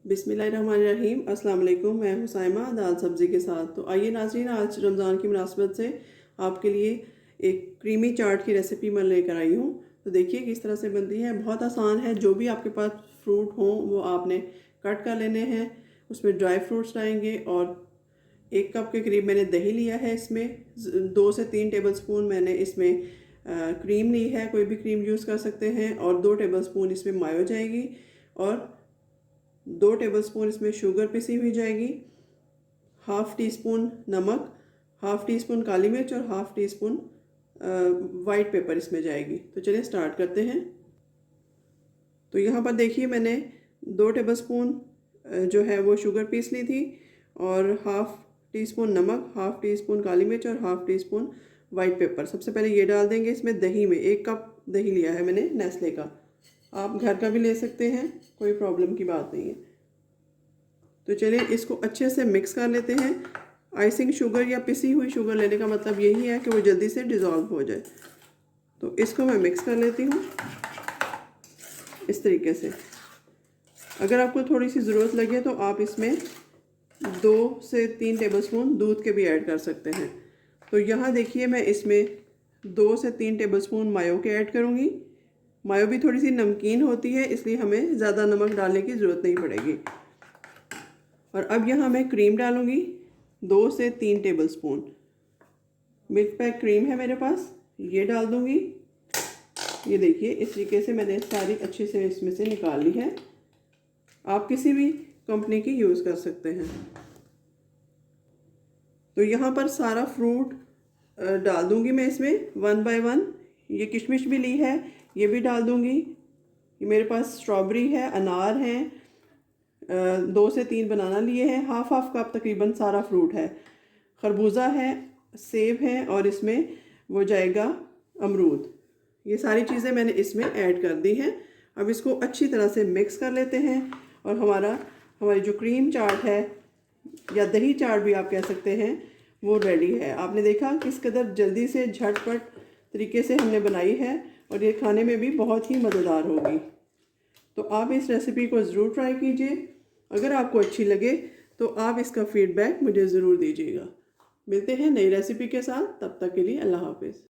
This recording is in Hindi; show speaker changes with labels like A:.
A: बिस्मिल्लाहिर्रहमानिर्रहीम। अस्सलाम वालेकुम। मैं हुसैमा दाल सब्ज़ी के साथ। तो आइए नाज़रीन, आज रमज़ान की मुनासबत से आपके लिए एक क्रीमी चाट की रेसिपी मैं लेकर आई हूँ। तो देखिए किस तरह से बनती है। बहुत आसान है। जो भी आपके पास फ्रूट हो वो आपने कट कर लेने हैं। उसमें ड्राई फ्रूट्स डालेंगे और 1 कप के करीब मैंने दही लिया है। इसमें 2 से 3 टेबल स्पून मैंने इसमें क्रीम ली है, कोई भी क्रीम यूज़ कर सकते हैं। और 2 टेबल स्पून इसमें मायो जाएगी और 2 टेबलस्पून इसमें शुगर पिसी हुई जाएगी, हाफ़ टी स्पून नमक, हाफ़ टी स्पून काली मिर्च और half tea spoon white paper इसमें जाएगी। तो चलिए स्टार्ट करते हैं। तो यहाँ पर देखिए मैंने 2 टेबलस्पून जो है वो शुगर पीस ली थी और हाफ़ टी स्पून नमक, हाफ़ टी स्पून काली मिर्च और half tea spoon white paper. सबसे पहले ये डाल देंगे इसमें दही में। 1 कप दही लिया है मैंने नेस्ले का, आप घर का भी ले सकते हैं, कोई प्रॉब्लम की बात नहीं है। तो चलिए इसको अच्छे से मिक्स कर लेते हैं। आइसिंग शुगर या पिसी हुई शुगर लेने का मतलब यही है कि वो जल्दी से डिज़ोल्व हो जाए। तो इसको मैं मिक्स कर लेती हूँ इस तरीके से। अगर आपको थोड़ी सी ज़रूरत लगे तो आप इसमें 2 से 3 टेबलस्पून दूध के भी ऐड कर सकते हैं। तो यहाँ देखिए मैं इसमें 2 से 3 टेबलस्पून मायो के ऐड करूँगी। मायो भी थोड़ी सी नमकीन होती है, इसलिए हमें ज़्यादा नमक डालने की ज़रूरत नहीं पड़ेगी। और अब यहाँ मैं क्रीम डालूँगी 2 से 3 टेबलस्पून। मिल्क पैक क्रीम है मेरे पास, ये डाल दूँगी। ये देखिए इस तरीके से मैंने सारी अच्छे से इसमें से निकाल ली है। आप किसी भी कंपनी की यूज़ कर सकते हैं। तो यहाँ पर सारा फ्रूट डाल दूँगी मैं इसमें 1 बाय 1। ये किशमिश भी ली है, ये भी डाल दूँगी। ये मेरे पास स्ट्रॉबेरी है, अनार हैं, 2 से 3 बनाना लिए हैं, हाफ़ कप तकरीबन सारा फ्रूट है। खरबूजा है, सेब है और इसमें वो जाएगा अमरूद। ये सारी चीज़ें मैंने इसमें ऐड कर दी हैं। अब इसको अच्छी तरह से मिक्स कर लेते हैं और हमारी जो क्रीम चाट है या दही चाट भी आप कह सकते हैं, वो रेडी है। आपने देखा किस कदर जल्दी से झटपट तरीके से हमने बनाई है और ये खाने में भी बहुत ही मज़ेदार होगी। तो आप इस रेसिपी को ज़रूर ट्राई कीजिए। अगर आपको अच्छी लगे तो आप इसका फ़ीडबैक मुझे ज़रूर दीजिएगा। मिलते हैं नई रेसिपी के साथ, तब तक के लिए अल्लाह हाफ़िज़।